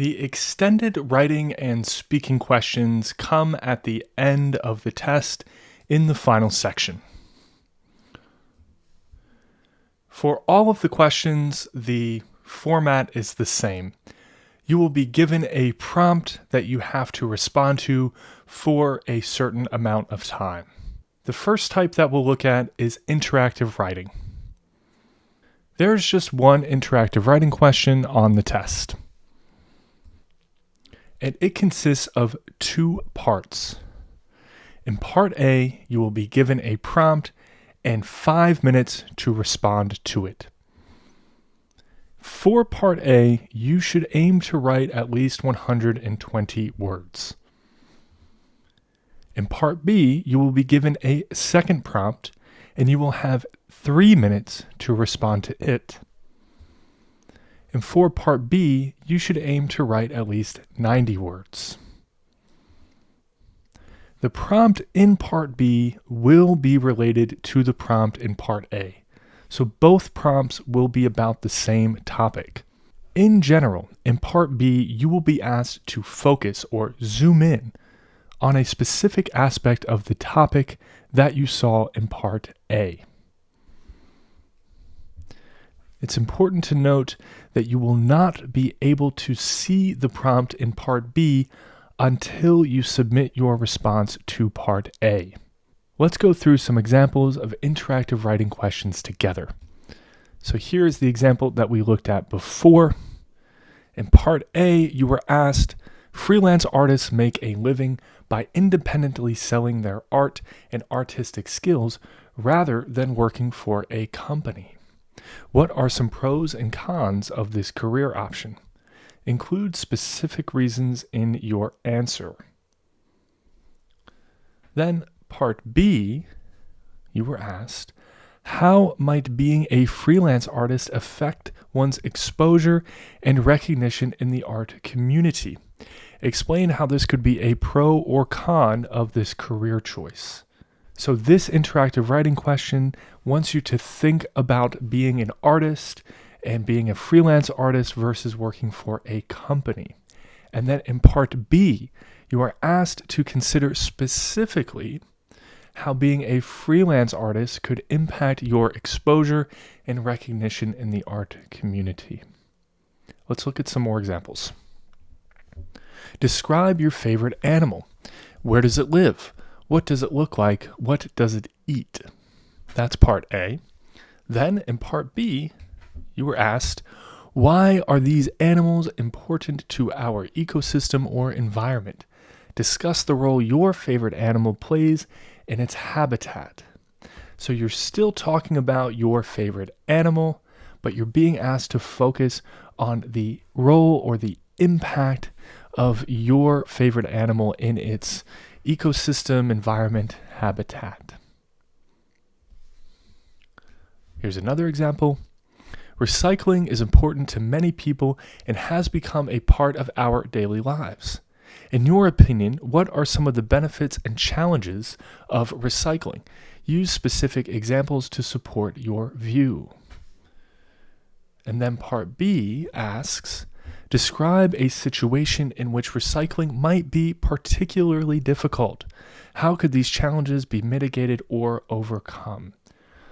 The extended writing and speaking questions come at the end of the test in the final section. For all of the questions, the format is the same. You will be given a prompt that you have to respond to for a certain amount of time. The first type that we'll look at is interactive writing. There's just one interactive writing question on the test. And it consists of two parts. In part A, you will be given a prompt and 5 minutes to respond to it. For part A, you should aim to write at least 120 words. In part B, you will be given a second prompt and you will have 3 minutes to respond to it. And for part B, you should aim to write at least 90 words. The prompt in part B will be related to the prompt in part A. So both prompts will be about the same topic. In general, in part B, you will be asked to focus or zoom in on a specific aspect of the topic that you saw in part A. It's important to note that you will not be able to see the prompt in part B until you submit your response to part A. Let's go through some examples of interactive writing questions together. So here's the example that we looked at before. In part A, you were asked, freelance artists make a living by independently selling their art and artistic skills rather than working for a company. What are some pros and cons of this career option? Include specific reasons in your answer. Then, part B, you were asked, how might being a freelance artist affect one's exposure and recognition in the art community? Explain how this could be a pro or con of this career choice. So this interactive writing question wants you to think about being an artist and being a freelance artist versus working for a company. And then in part B, you are asked to consider specifically how being a freelance artist could impact your exposure and recognition in the art community. Let's look at some more examples. Describe your favorite animal. Where does it live? What does it look like? What does it eat? That's part A. Then in part B, you were asked, why are these animals important to our ecosystem or environment? Discuss the role your favorite animal plays in its habitat. So you're still talking about your favorite animal, but you're being asked to focus on the role or the impact of your favorite animal in its ecosystem, environment, habitat. Here's another example. Recycling is important to many people and has become a part of our daily lives. In your opinion, what are some of the benefits and challenges of recycling? Use specific examples to support your view. And then part B asks, describe a situation in which recycling might be particularly difficult. How could these challenges be mitigated or overcome?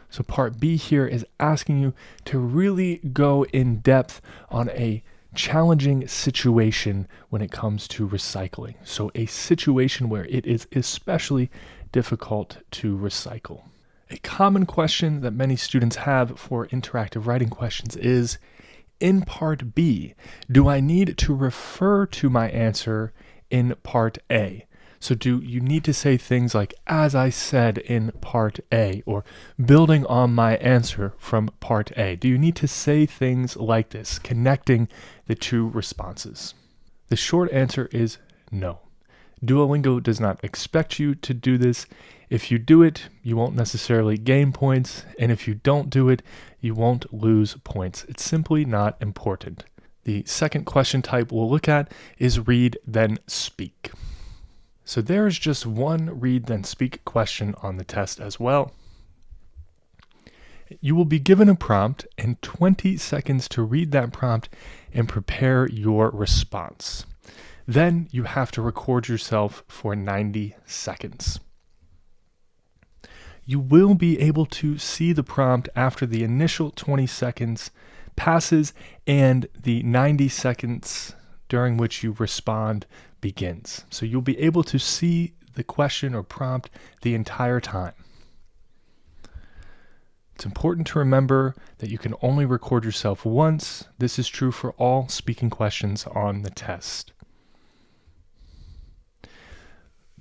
So part B here is asking you to really go in depth on a challenging situation when it comes to recycling. So a situation where it is especially difficult to recycle. A common question that many students have for interactive writing questions is, in part B, do I need to refer to my answer in part A? So do you need to say things like, as I said in part A, or building on my answer from part A? Do you need to say things like this, connecting the two responses? The short answer is no. Duolingo does not expect you to do this. If you do it, you won't necessarily gain points, and if you don't do it, you won't lose points. It's simply not important. The second question type we'll look at is read, then speak. So there is just one read, then speak question on the test as well. You will be given a prompt and 20 seconds to read that prompt and prepare your response. Then you have to record yourself for 90 seconds. You will be able to see the prompt after the initial 20 seconds passes and the 90 seconds during which you respond begins. So you'll be able to see the question or prompt the entire time. It's important to remember that you can only record yourself once. This is true for all speaking questions on the test.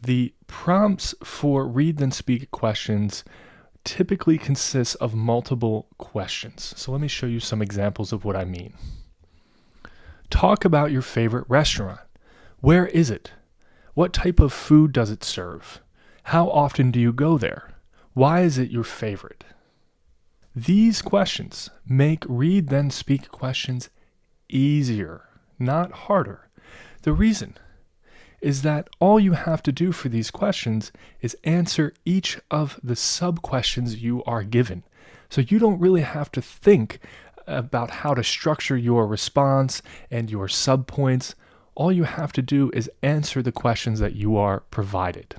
The prompts for read then speak questions typically consist of multiple questions. So let me show you some examples of what I mean. Talk about your favorite restaurant. Where is it? What type of food does it serve? How often do you go there? Why is it your favorite? These questions make read then speak questions easier, not harder. The reason is that all you have to do for these questions is answer each of the sub-questions you are given. So you don't really have to think about how to structure your response and your sub-points. All you have to do is answer the questions that you are provided.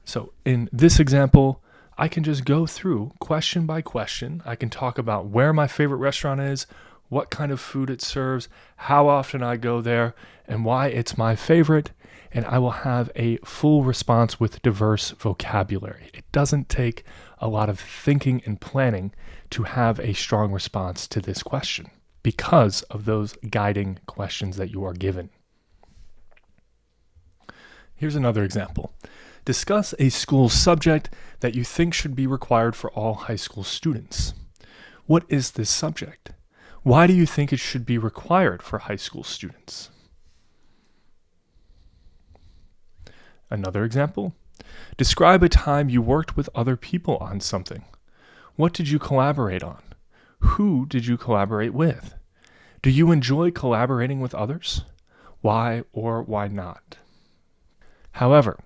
So in this example, I can just go through question by question. I can talk about where my favorite restaurant is, what kind of food it serves, how often I go there, and why it's my favorite, and I will have a full response with diverse vocabulary. It doesn't take a lot of thinking and planning to have a strong response to this question because of those guiding questions that you are given. Here's another example. Discuss a school subject that you think should be required for all high school students. What is this subject? Why do you think it should be required for high school students? Another example. Describe a time you worked with other people on something. What did you collaborate on? Who did you collaborate with? Do you enjoy collaborating with others? Why or why not? However,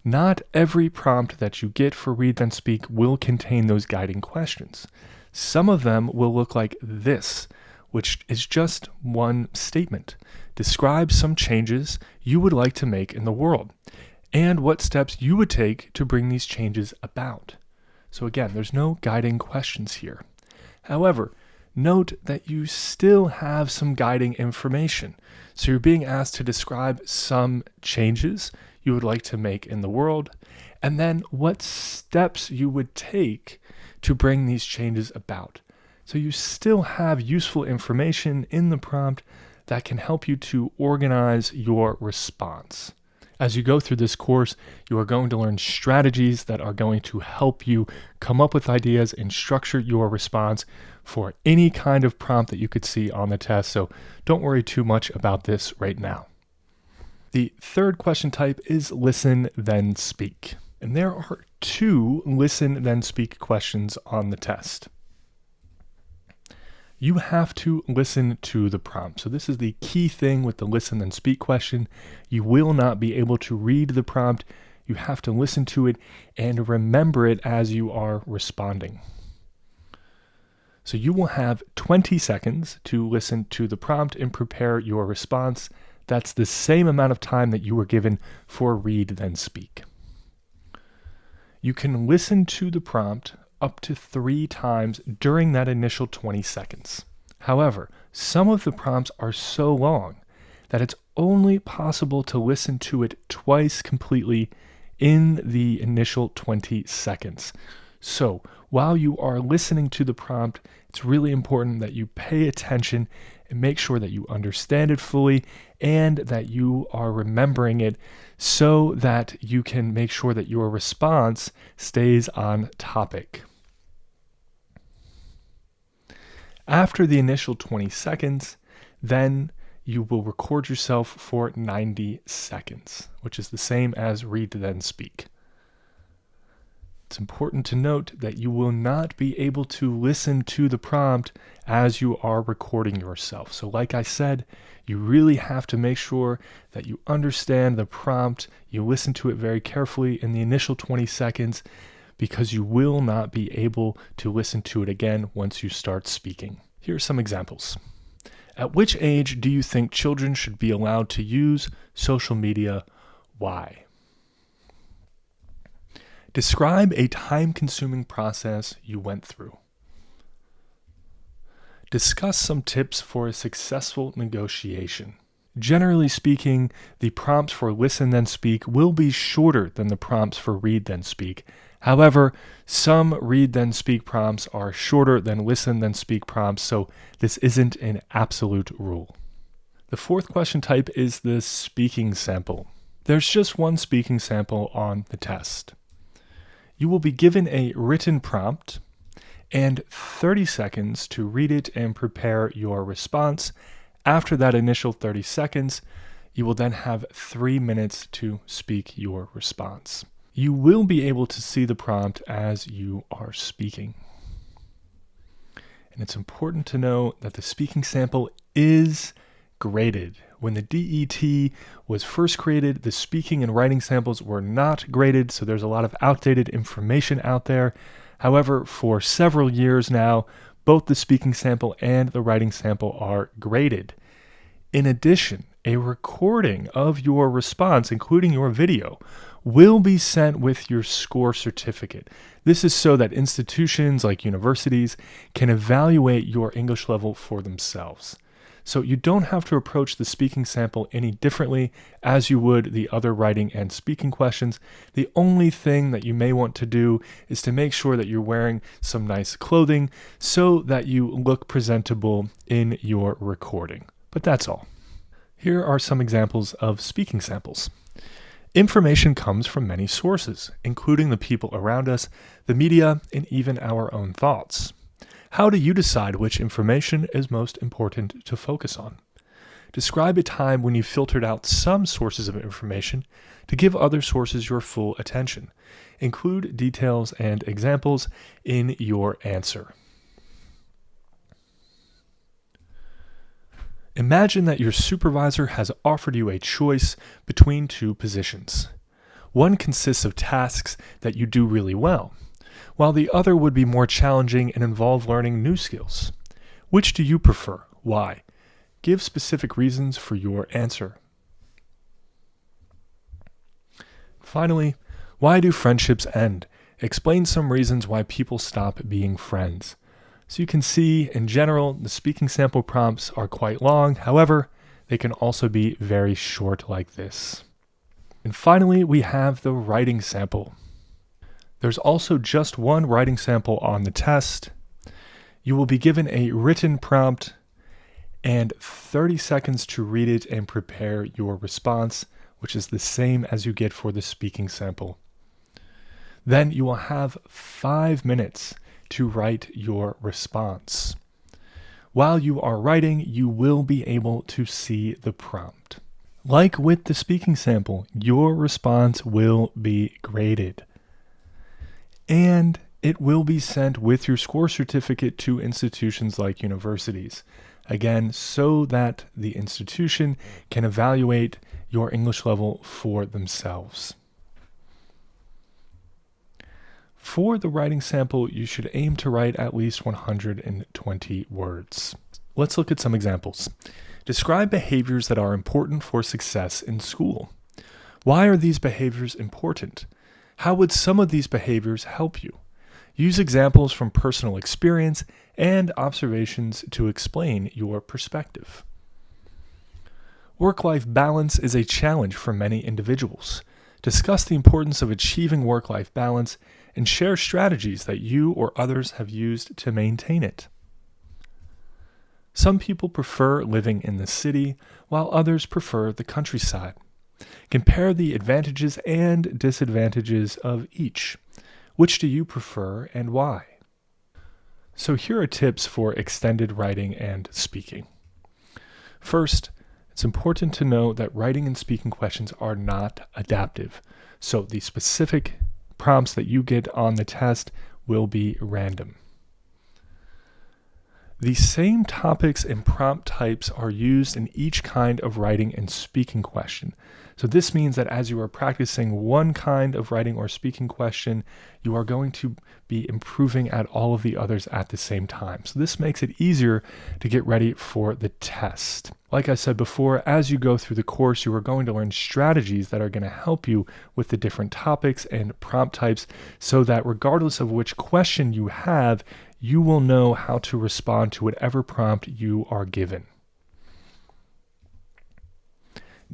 not every prompt that you get for Read Then Speak will contain those guiding questions. Some of them will look like this, which is just one statement. Describe some changes you would like to make in the world and what steps you would take to bring these changes about. So again, there's no guiding questions here. However, note that you still have some guiding information. So you're being asked to describe some changes you would like to make in the world, and then what steps you would take to bring these changes about. So you still have useful information in the prompt that can help you to organize your response. As you go through this course, you are going to learn strategies that are going to help you come up with ideas and structure your response for any kind of prompt that you could see on the test. So don't worry too much about this right now. The third question type is listen, then speak. And there are 2 listen, then speak questions on the test. You have to listen to the prompt. So this is the key thing with the listen, then speak question. You will not be able to read the prompt. You have to listen to it and remember it as you are responding. So you will have 20 seconds to listen to the prompt and prepare your response. That's the same amount of time that you were given for Read Then Speak. You can listen to the prompt up to 3 times during that initial 20 seconds. However, some of the prompts are so long that it's only possible to listen to it twice completely in the initial 20 seconds. So while you are listening to the prompt, it's really important that you pay attention and make sure that you understand it fully and that you are remembering it so that you can make sure that your response stays on topic. After the initial 20 seconds, then you will record yourself for 90 seconds, which is the same as Read Then Speak. It's important to note that you will not be able to listen to the prompt as you are recording yourself. So like I said, you really have to make sure that you understand the prompt, you listen to it very carefully in the initial 20 seconds, because you will not be able to listen to it again once you start speaking. Here are some examples. At which age do you think children should be allowed to use social media? Why? Describe a time-consuming process you went through. Discuss some tips for a successful negotiation. Generally speaking, the prompts for listen then speak will be shorter than the prompts for read then speak. However, some read then speak prompts are shorter than listen then speak prompts, so this isn't an absolute rule. The fourth question type is the speaking sample. There's just one speaking sample on the test. You will be given a written prompt and 30 seconds to read it and prepare your response. After that initial 30 seconds, you will then have 3 minutes to speak your response. You will be able to see the prompt as you are speaking. And it's important to know that the speaking sample is graded. When the DET was first created, the speaking and writing samples were not graded, so there's a lot of outdated information out there. However, for several years now, both the speaking sample and the writing sample are graded. In addition, a recording of your response, including your video, will be sent with your score certificate. This is so that institutions like universities can evaluate your English level for themselves. So you don't have to approach the speaking sample any differently as you would the other writing and speaking questions. The only thing that you may want to do is to make sure that you're wearing some nice clothing so that you look presentable in your recording. But that's all. Here are some examples of speaking samples. Information comes from many sources, including the people around us, the media, and even our own thoughts. How do you decide which information is most important to focus on? Describe a time when you filtered out some sources of information to give other sources your full attention. Include details and examples in your answer. Imagine that your supervisor has offered you a choice between two positions. One consists of tasks that you do really well, while the other would be more challenging and involve learning new skills. Which do you prefer? Why? Give specific reasons for your answer. Finally, why do friendships end? Explain some reasons why people stop being friends. So you can see, in general, the speaking sample prompts are quite long. However, they can also be very short like this. And finally, we have the writing sample. There's also just one writing sample on the test. You will be given a written prompt and 30 seconds to read it and prepare your response, which is the same as you get for the speaking sample. Then you will have 5 minutes to write your response. While you are writing, you will be able to see the prompt. Like with the speaking sample, your response will be graded. And it will be sent with your score certificate to institutions like universities. Again, so that the institution can evaluate your English level for themselves. For the writing sample, you should aim to write at least 120 words. Let's look at some examples. Describe behaviors that are important for success in school. Why are these behaviors important? How would some of these behaviors help you? Use examples from personal experience and observations to explain your perspective. Work-life balance is a challenge for many individuals. Discuss the importance of achieving work-life balance and share strategies that you or others have used to maintain it. Some people prefer living in the city, while others prefer the countryside. Compare the advantages and disadvantages of each. Which do you prefer and why? So here are tips for extended writing and speaking. First, it's important to know that writing and speaking questions are not adaptive. So the specific prompts that you get on the test will be random. The same topics and prompt types are used in each kind of writing and speaking question. So this means that as you are practicing one kind of writing or speaking question, you are going to be improving at all of the others at the same time. So this makes it easier to get ready for the test. Like I said before, as you go through the course, you are going to learn strategies that are going to help you with the different topics and prompt types so that regardless of which question you have, you will know how to respond to whatever prompt you are given.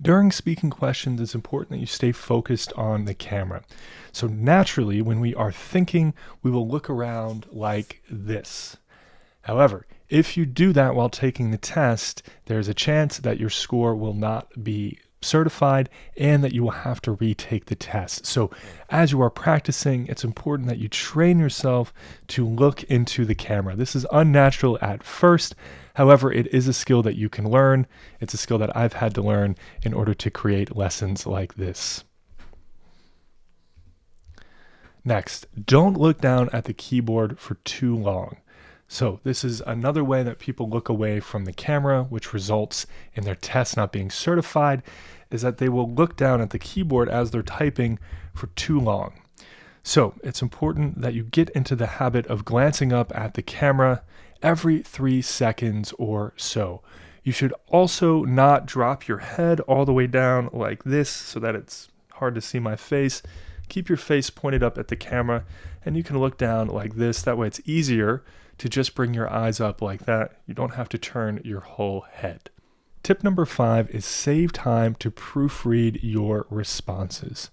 During speaking questions, it's important that you stay focused on the camera. So naturally, when we are thinking, we will look around like this. However, if you do that while taking the test, there's a chance that your score will not be certified and that you will have to retake the test. So as you are practicing, it's important that you train yourself to look into the camera. This is unnatural at first. However, it is a skill that you can learn. It's a skill that I've had to learn in order to create lessons like this. Next, don't look down at the keyboard for too long. So this is another way that people look away from the camera, which results in their test not being certified, is that they will look down at the keyboard as they're typing for too long. So it's important that you get into the habit of glancing up at the camera every 3 seconds or so. You should also not drop your head all the way down like this so that it's hard to see my face. Keep your face pointed up at the camera, and you can look down like this. That way it's easier to just bring your eyes up like that. You don't have to turn your whole head. Tip number 5 is save time to proofread your responses.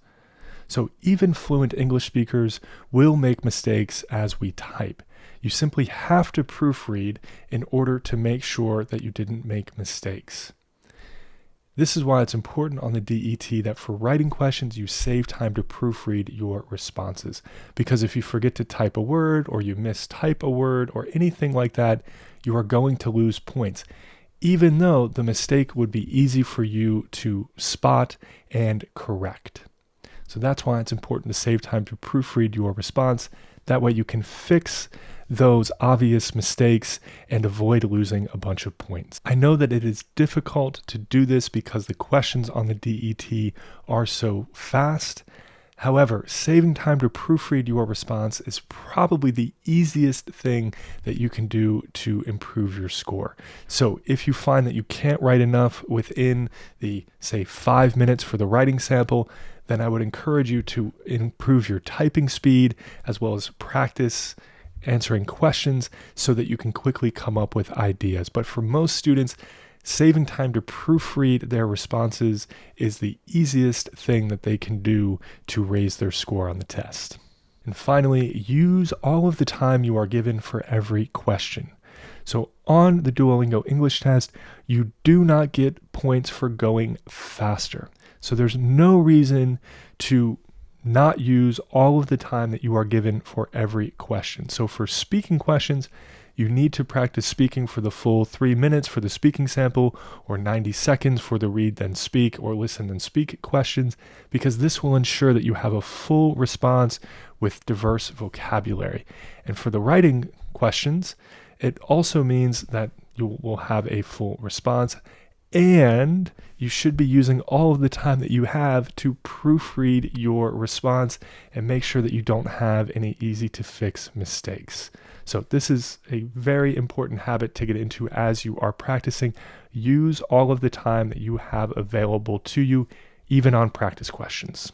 So even fluent English speakers will make mistakes as we type. You simply have to proofread in order to make sure that you didn't make mistakes. This is why it's important on the DET that for writing questions, you save time to proofread your responses. Because if you forget to type a word or you mistype a word or anything like that, you are going to lose points, even though the mistake would be easy for you to spot and correct. So that's why it's important to save time to proofread your response. That way you can fix those obvious mistakes and avoid losing a bunch of points. I know that it is difficult to do this because the questions on the DET are so fast. However, saving time to proofread your response is probably the easiest thing that you can do to improve your score. So if you find that you can't write enough within the, say, 5 minutes for the writing sample, then I would encourage you to improve your typing speed as well as practice answering questions so that you can quickly come up with ideas. But for most students, saving time to proofread their responses is the easiest thing that they can do to raise their score on the test. And finally, use all of the time you are given for every question. So on the Duolingo English Test, you do not get points for going faster. So there's no reason to not use all of the time that you are given for every question. So for speaking questions, you need to practice speaking for the full 3 minutes for the speaking sample or 90 seconds for the read then speak or listen then speak questions, because this will ensure that you have a full response with diverse vocabulary. And for the writing questions, it also means that you will have a full response, and you should be using all of the time that you have to proofread your response and make sure that you don't have any easy to fix mistakes. So this is a very important habit to get into as you are practicing. Use all of the time that you have available to you, even on practice questions.